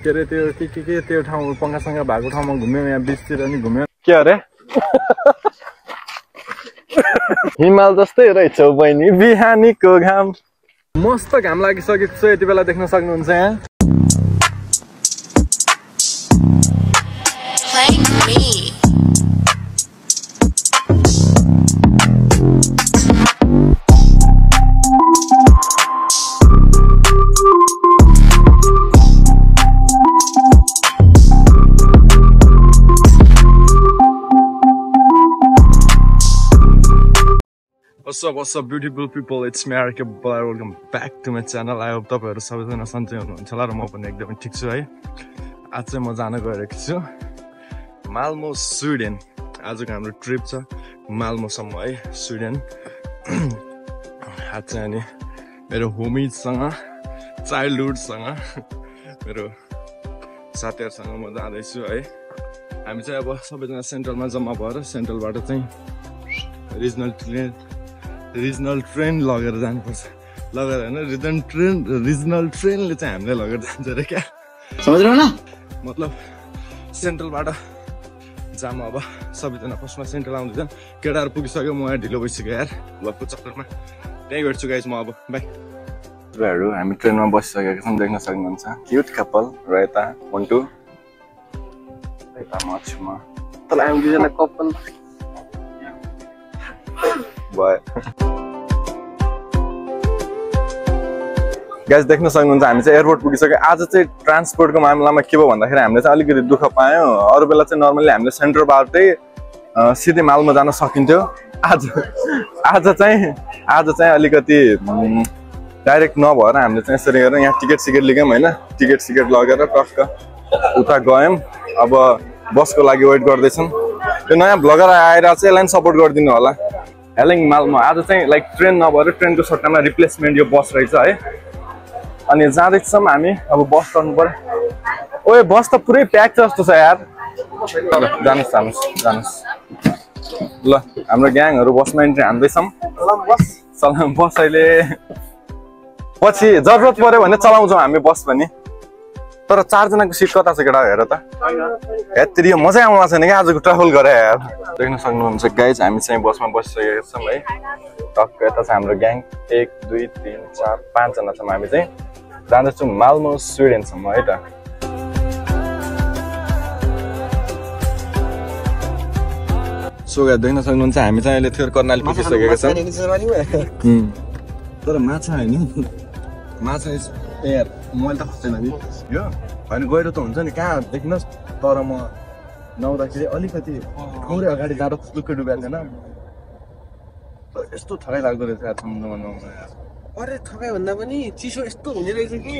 के अरे त्यो के त्यो ठाउँ पंगासँग भएको ठाउँमा घुम्यौ यहाँ बीचतिर नि घुम्यौ के अरे हिमाल जस्तै रहेछौ बहिनी बिहानीको घाम मस्त घाम लागिसकेको छ यति बेला देख्न सक्नुहुन्छ यहाँ What's up beautiful people, it's me Arika Bala, welcome back to my channel. I hope तपाईहरु सबैजना सन्चै हुनुहुन्छ होला र म पनि एकदमै ठीक छु है। आज चाहिँ म जान गइरहेको छु माल्मो स्विडेन। आजको हाम्रो ट्रिप छ माल्मोसम्म है स्विडेन। आज चाहिँ अनि मेरो होमिजसँग चाइल्डहुडसँग मेरो साथीहरुसँग म जाँदैछु है। हामी चाहिँ अब सबैजना सेन्ट्रलमा जम्मा भएर सेन्ट्रलबाट चाहिँ रिजनल ट्रेन लगेर जानुपर्छ लगेर हैन रिजनल ट्रेनले चाहिँ हामीलाई लगेर जान्छ रे क्या समझ्नु न मतलब सेन्ट्रलबाट जाम अब सबैजना फर्स्टमा सेन्ट्रल आउँदैछन् केटाहरु पुगिसक्यो म यहाँ ढिलो भइसक्यो यार लपको चक्करमा त्यही भेट्छु गाइस म अब बाइ भाइहरु हामी ट्रेनमा बसिसकेका छौं देख्न सक्नुहुन्छ क्यूट कपल र यता मन्टु यता मछमा तल हामी दुईजना कपल बाय गाइस देख्न सक्नुहुन्छ हामी चाहिँ एयरपोर्ट पुगिसक्यो आज चाहिँ ट्रान्सपोर्टको मामलामा के भयो भन्दाखेरि हामीले चाहिँ अलिकति दुःख पायौं अरु बेला चाहिँ नर्मली हामीले सेन्टरबाटै सिधै मालमा जान सकिन्थ्यो आज चाहिँ अलिकति डाइरेक्ट नभएर हामीले चाहिँ यसरी गरेर यहाँ टिकट लियौं हैन टिकट लगेर टक्क उता गयौं अब बसको लागि वेट गर्दैछौं त्यो नयाँ ब्लगर आएर चाहिँ यसलाई सपोर्ट गरिदिनु होला हेलिङ मालमा आज चाहिँ लाइक ट्रेन नभएर ट्रेनको सट्टामा रिप्लेसमेन्ट यो बस रहेछ है अनि जाँदैछौं हामी अब बस चढ्नु पर्यो ओए बस त पुरै प्याक छ जस्तो छ यार जानुस् ल हाम्रो ग्याङहरु बसमा इन्ट्री हान्दैछौं सलाम बस अहिले पछि जरुरत पर्यो भने चलाउँछौं हामी बस पनि तर 4 जनाको सिट कता छ केटा हेर त यत्ति यो मजा आउन छैन के आजको ट्राभल गरे यार देख्न सक्नुहुन्छ गाइज हामी चाहिँ बसमा बसिसकेका छौं है टक्क यता छ हाम्रो ग्याङ 1 2 3 4 5 जना छौं हामी चाहिँ जाँदैछौं माल्मो स्विडेनसम्म है त सो गाइज देख्न सक्नुहुन्छ हामी चाहिँ अहिले थेर कर्णाली पुगिसकेका छौं तर माछा हैन माछा यार मैले त खोज्दैन नि यो हैन गएर त हुन्छ नि कहाँ देख्नुस् तर म नआउँदाखेरि अलिकति थोरै अगाडि जाँदा फुलुक्कै डुबेको थिएन यस्तो थकाइ लाग्दो रहेछ यार समुद्रमा यार अरे थकाइ भन्दा पनि चिसो यस्तो हुने रहेछ कि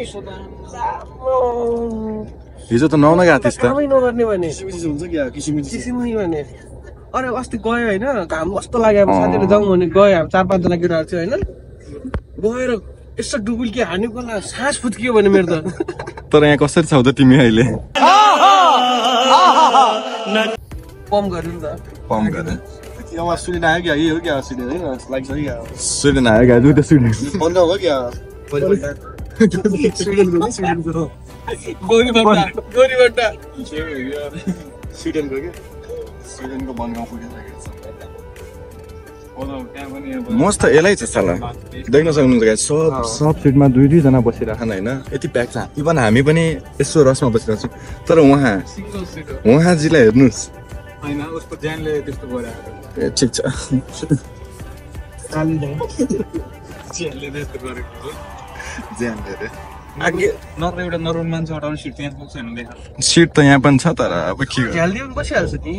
हिजो त नआउन गएको थिइस् त कामै नगर्ने भने किसिमिस हुन्छ कि किसिमै भने अरे अस्ति गयो हैन घाम कस्तो लाग्यो साथीहरु जाउँ भने गयो 4-5 जना केटाहरु थियो हैन गएर यसो डुबुल्की हान्नु पर्ला सास फुत्कियो भने मेरो त तर यहाँ कसरी छौ त तिमी अहिले पम्प गर्नु त पम्प गर्ने यो स्विडेन आयो क्या यो क्या स्विडेन हैन लाइक सही क्या स्विडेन आयो क्या दुईटा स्विडेन बन्द हो क्या स्विडेन गयो गोरीबट्टा स्विडेनको के स्विडेनको बनगाउँ पुगिसकेको छ मस्त एलै छ साला देख्न सक्नुहुन्छ गाइस सब सिटमा 2-2 जना बसिराखन हैन यति प्याक छ इभन हामी पनि यसो रसमा बसिरहेको छौं तर उहाँ जिलाई हेर्नुस् हैन उसको ज्यानले त्यस्तो गरिरहेको ए ठीक छ ज्यानले त्यस्तो गरेको ज्यानले रे आगे नत्र एउटा नर्मल मान्छे हटाउने सिट त्यहाँ पुग्छ हैन देखा सिट त यहाँ पनि छ तर अब के हो झ्याल दिनु बसिहाल्छ नि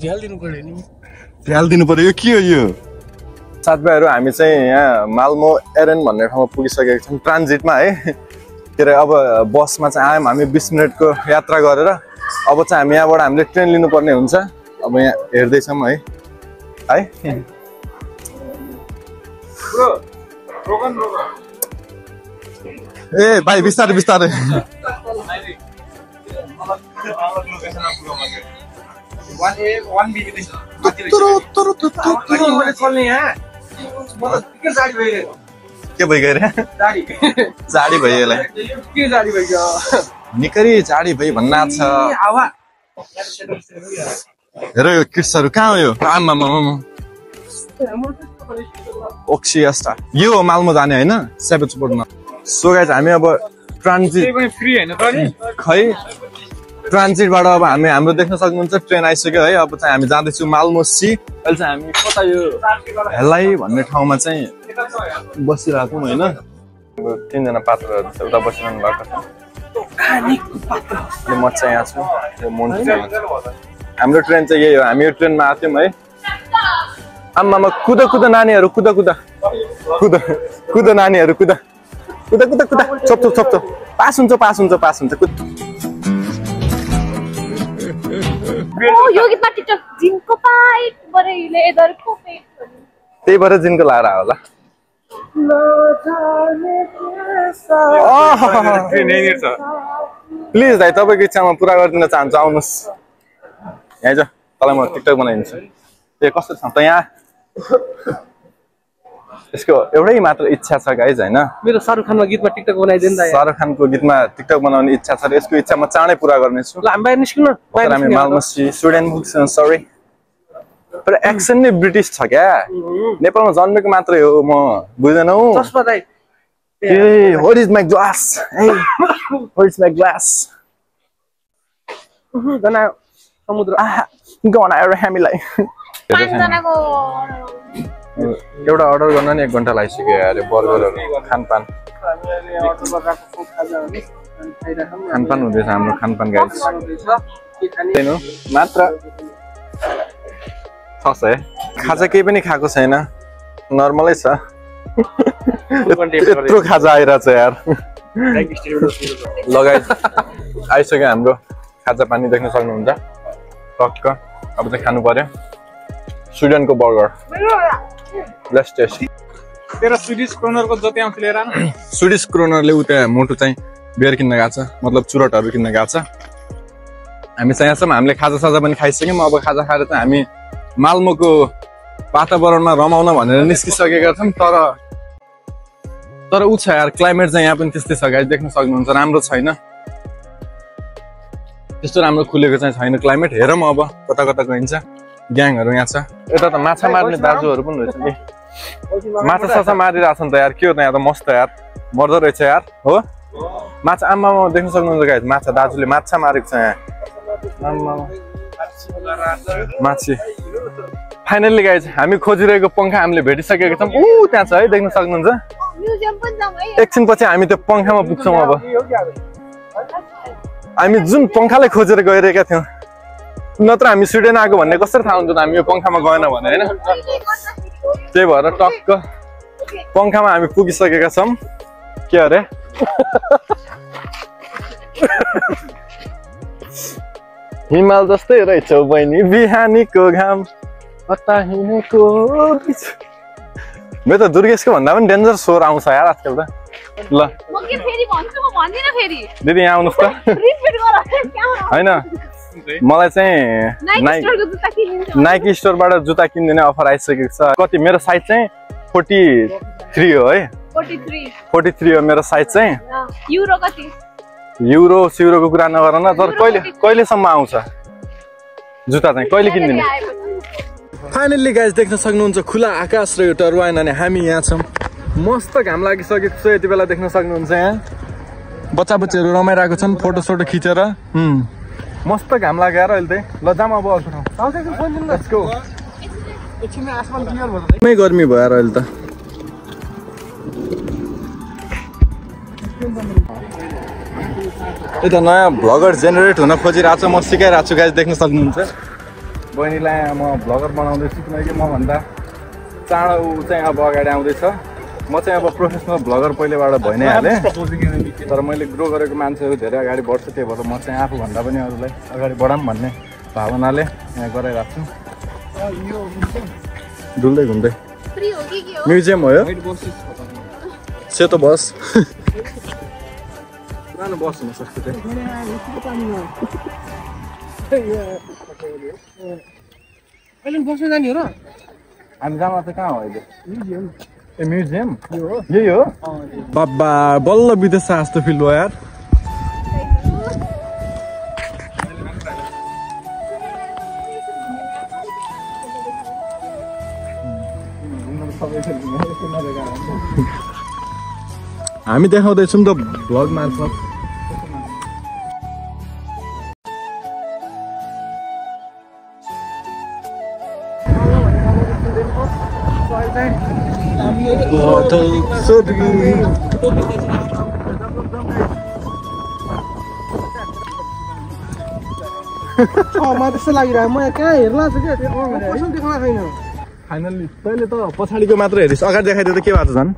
झ्याल दिनु पर्यो नि झ्याल दिनु पर्यो यो के हो यो साथीहरु हामी चाहिँ यहाँ माल्मो एरेन भन्ने ठाउँमा पुगिसकेका छौं ट्रान्जिटमा है के रे अब बसमा चाहिँ आयौं हामी 20 मिनेटको यात्रा गरेर अब चाहिँ हामी यहाँबाट हामीले ट्रेन लिनु पर्ने हुन्छ अब यहाँ हेर्दै छौं है ब्रो रोगन ए भाइ बिस्तारै के भइगयो रे जाडी भइयो यसलाई के जाडी भइगयो निकै जाडी भई भन्ना छ हावा हेर यो किड्सहरु कहाँ हो यो आम्मा ओक्सियास्टा यो हो मालमा जाने हैन सेभेजपोर्टमा सो गाइस हामी अब ट्रान्जिट फ्री हैन त नि खै ट्रान्जिटबाट अब हाम्रो देख्न सक्नुहुन्छ ट्रेन आइसक्यो है अब चाहिँ हामी जाँदैछौँ मालमो सी अहिले चाहिँ हामी कता यो हेलाई भन्ने ठाउँमा चाहिँ बसिरहेको छौँ हैन तीनजना पात्रहरू चाहिँ उता बसिरहनु भएको छ म चाहिँ यहाँ छु यो मोन्टी हाम्रो ट्रेन चाहिँ यही हो हामी यो ट्रेनमा आथ्यौँ है आम्मामा कुद नानीहरू कुद नानीहरू कुद चप्चो पास हुन्छ कुद यो गीतमा टिकटक जिनको पाइट बरेले एदरको पेट त्यही भएर जिनको लाएर होला प्लिज दाइ तपाईँको इच्छामा पुरा गरिदिन चाहन्छु आउनुहोस् यहाँ जो तँलाई म टिकटक बनाइदिन्छु ए कस्तो छ त यहाँ यसको एउटै मात्र इच्छा छ गाइज हैन मेरो शाहरुख खानमा गीतमा टिकटक बनाइदिनु त शाहरुख खानको गीतमा टिकटक बनाउने इच्छा छ र यसको इच्छा म चाँडै पुरा गर्नेछु ल हामी बाहिर निस्किनु हामी मालमसी स्टुडेन्ट बुक्स सरी तर एक्सन नै ब्रिटिश छ क्या नेपालमा जन्मेको मात्रै हो म बुझ्दैनौ चस्मा दाइ ए व्हाट इज माय ग्लास ए व्हाट इज माय ग्लास गना समुद्र गना आएर हामीलाई 5 जनाको एउटा अर्डर गर्न नि 1 घण्टा लागिसक्यो यार बर्गरहरु खानपान हुँदैछ हाम्रो खानपान गाइस हैन मात्र 600 खाजा केही पनि खाएको छैन नर्मलै छ यत्रो खाजा आइरहेछ यार लगाइ आइसक्यो हाम्रो खाजा पानी देख्न सक्नुहुन्छ टक्क अब चाहिँ खानु पर्यो स्विडेनको बर्गर लेट्स टेस्ट तेरा स्विडिश क्रोनरको जति आउँछ लिएर आउनु स्विडिश क्रोनरले उता मोटो चाहिँ बियर किन्न गएको छ मतलब चुरटहरु किन्न गएको छ हामी चाहिँ यहाँसम्म हामीले खाजा साजा पनि खाइसक्यौँ अब खाजा खाएर चाहिँ हामी मालमोको वातावरणमा रमाउन भनेर निस्किसकेका छौँ तर उ छ यार क्लाइमेट चाहिँ यहाँ पनि त्यस्तै छ गाइस देख्न सक्नुहुन्छ राम्रो छैन त्यस्तो राम्रो खुलेको चाहिँ छैन क्लाइमेट हेरौँ अब कता कता गइन्छ ग्याङहरु यहाँ छ यता त माछा मार्ने दाजुहरु पनि रहेछ नि माछा साछा मारिरहेछ नि त यार के हो त यहाँ त मस्त यार मर्दो रहेछ यार हो माछा आम्मामा देख्न सक्नुहुन्छ गाइस माछा दाजुले माछा मारेको छ यहाँ आम्मामा माछी फाइनली गाइस हामी खोजिरहेको पंखा हामीले भेटिसकेका छौं उ त्यहाँ छ है देख्न सक्नुहुन्छ म्युजियम पनि जाम है एकछिन पछि हामी त्यो पंखामा पुग्छौं अब हामी जुन पंखाले खोजेर गइरहेका थियौं नत्र हामी स्विडेन आएको भन्ने कसरी थाहा हुन्छ त हामी यो पंखामा गएन भने हैन त्यही भएर टक्क पंखामा हामी पुगिसकेका छौं के अरे हिमाल जस्तै रहेछौ बहिनी बिहानीको घाम कता हिँडेको मेरो त दुर्गेशको भन्दा पनि डेन्जर स्वर आउँछ यार आजकल त ल म के फेरि भन्छु म भन्दिन फेरि दिदी यहाँ आउनुस् त रिपिट गर हैन मलाई चाहिँ नाइकी स्टोरबाट जुत्ता किन्दिने अफर आइसकेको छ कति मेरो साइज चाहिँ 43 हो है 43 हो मेरो साइज चाहिँ युरो कति युरो सिउरोको कुरा नगर न तर कहिलेसम्म आउँछ जुत्ता चाहिँ कहिले किन्दिने फाइनली गाइस देख्न सक्नुहुन्छ खुला आकाश र यो टर्बाइन अनि हामी यहाँ छौं मस्त घाम लागिसकेको छ यति बेला देख्न सक्नुहुन्छ यहाँ बच्चा बच्चीहरु रमाइरहेको छन् फोटो सोटो खिचेर मस्त घाम लागेर अहिले ल जाम अब अर्को ठाउँ लेट्स गो एकछिनमा आसमान क्लियर भयो मै गर्मी भएर अहिले त यता नयाँ भ्लगर जेनेरेट हुन खोजिरहेको छ म सिकाइरहेको छु गाइस देख्न सक्नुहुन्छ बहिनीलाई म भ्लगर बनाउँदैछु किनकि म भन्दा चाँडो चाहिँ अब अगाडि आउँदैछ म चाहिँ अब प्रोफेसनल भ्लगर पहिलेबाट भइ नै हालेँ तर मैले ग्रो गरेको मान्छेहरू धेरै अगाडि बढ्छ त्यही भएर म चाहिँ आफूभन्दा पनि अरूलाई अगाडि बढाऊँ भन्ने भावनाले यहाँ गराइरहेको छु डुल्दै घुम्दै म्युजियम हो यो सेतो बस पुरानो बस हुन सक्छ अहिले बस्न जाने हो र हामी जामा त कहाँ हो अहिले ए म्युजियम यही हो बाबा बल्ल विदेश जस्तो फिल भयो यार हामी देखाउँदैछौँ त भ्लग मार्फत मलाई त्यस्तो लागिरहेको म कहाँ हेर्ला छु क्या कसम देख्न छैन फाइनल्ली तैँले त पछाडिको मात्र हेरिस् अगाडि देखाइदियो त के भएको छ झन्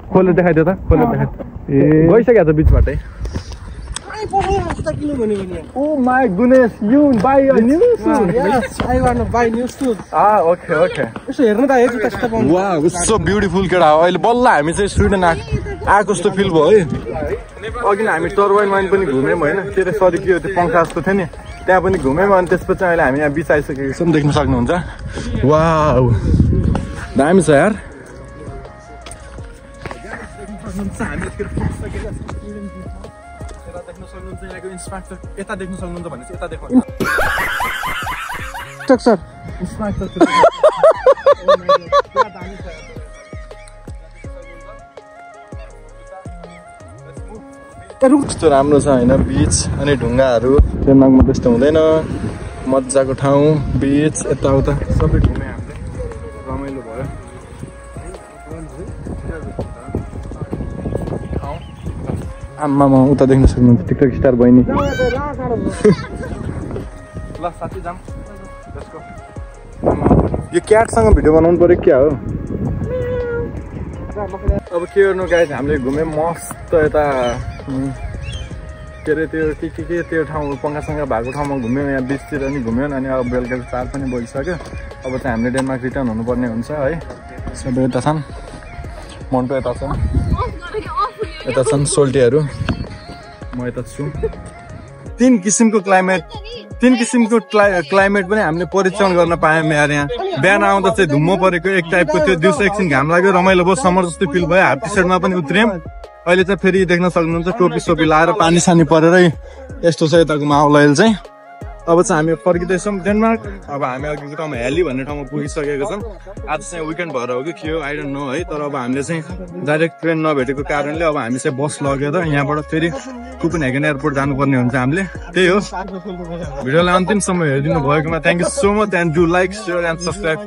खोलेर देखाइदियो त खोलेर देखाइदियो गइसक्यो त बिचबाटै oh my goodness you buy a news I want to buy news to okay okay यसो हेर्नु त हेर्छु त्यस्तो पाउनु वाउ सो ब्युटिफुल केटा हो अहिले बल्ल हामी चाहिँ स्विडेन आएको जस्तो फिल भयो है अघि हामी टर्बाइन माइन पनि घुम्यौँ होइन के अरे सरी के हो त्यो पङ्खा जस्तो थियो नि त्यहाँ पनि घुम्यौँ अनि त्यसपछि अहिले हामी यहाँ बिच आइसकेको छौँ देख्न सक्नुहुन्छ वाउ दामी छ यार यहाँको इन्स्ट्रक्टर यता देख्न सक्नुहुन्छ भने चाहिँ यता देखाउनु सर कस्तो राम्रो छ होइन बिच अनि ढुङ्गाहरू डेनमार्कमा त्यस्तो हुँदैन मजाको ठाउँ बिच यताउता सबै घुम्यौँ हामीले रमाइलो भयो आम्मामा उता देख्न सक्नुहुन्छ टिकटक स्टार बहिनी ल साथी जाम यो क्याटसँग भिडियो बनाउनु पऱ्यो क्या हो अब के गर्नु गाइज हामीले घुम्यौँ मस्त यता के अरे त्यो के त्यो ठाउँ पङ्खासँग भएको ठाउँमा घुम्यौँ यहाँ बिचतिर पनि घुम्यौँ अनि अब बेलुकाको 4 पनि बजिसक्यो अब चाहिँ हामीले डेनमार्क रिटर्न हुनुपर्ने हुन्छ है सबै यता छन् मन्टो यता छ यता छन् सोल्टीहरू म यता छु 3 किसिमको क्लाइमेट पनि हामीले परीक्षण गर्न पायौँ यार यहाँ बिहान आउँदा चाहिँ धुम्म परेको एक टाइपको थियो दिउँसो एकछिन घाम लाग्यो रमाइलो भयो समर जस्तो फिल भयो हाफ टी सर्टमा पनि उत्रौँ अहिले चाहिँ फेरि देख्न सक्नुहुन्छ टोपी सोपी लाएर पानी सानी परेरै यस्तो छ यताको माहौल अहिले चाहिँ अब चाहिँ हामी फर्किँदैछौँ डेनमार्क अब हामी अघिको ठाउँमा हेली भन्ने ठाउँमा पुगिसकेको छौँ आज चाहिँ विकेन्ड भएर हो कि के हो आई डोन्ट नो है तर अब हामीले चाहिँ डाइरेक्ट ट्रेन नभेटेको कारणले अब हामी चाहिँ बस लगेर यहाँबाट फेरि कोपेनहेगन एयरपोर्ट जानुपर्ने हुन्छ हामीले त्यही हो भिडियोलाई अन्तिमसम्म हेरिदिनु भएकोमा thank you so much and do like share and subscribe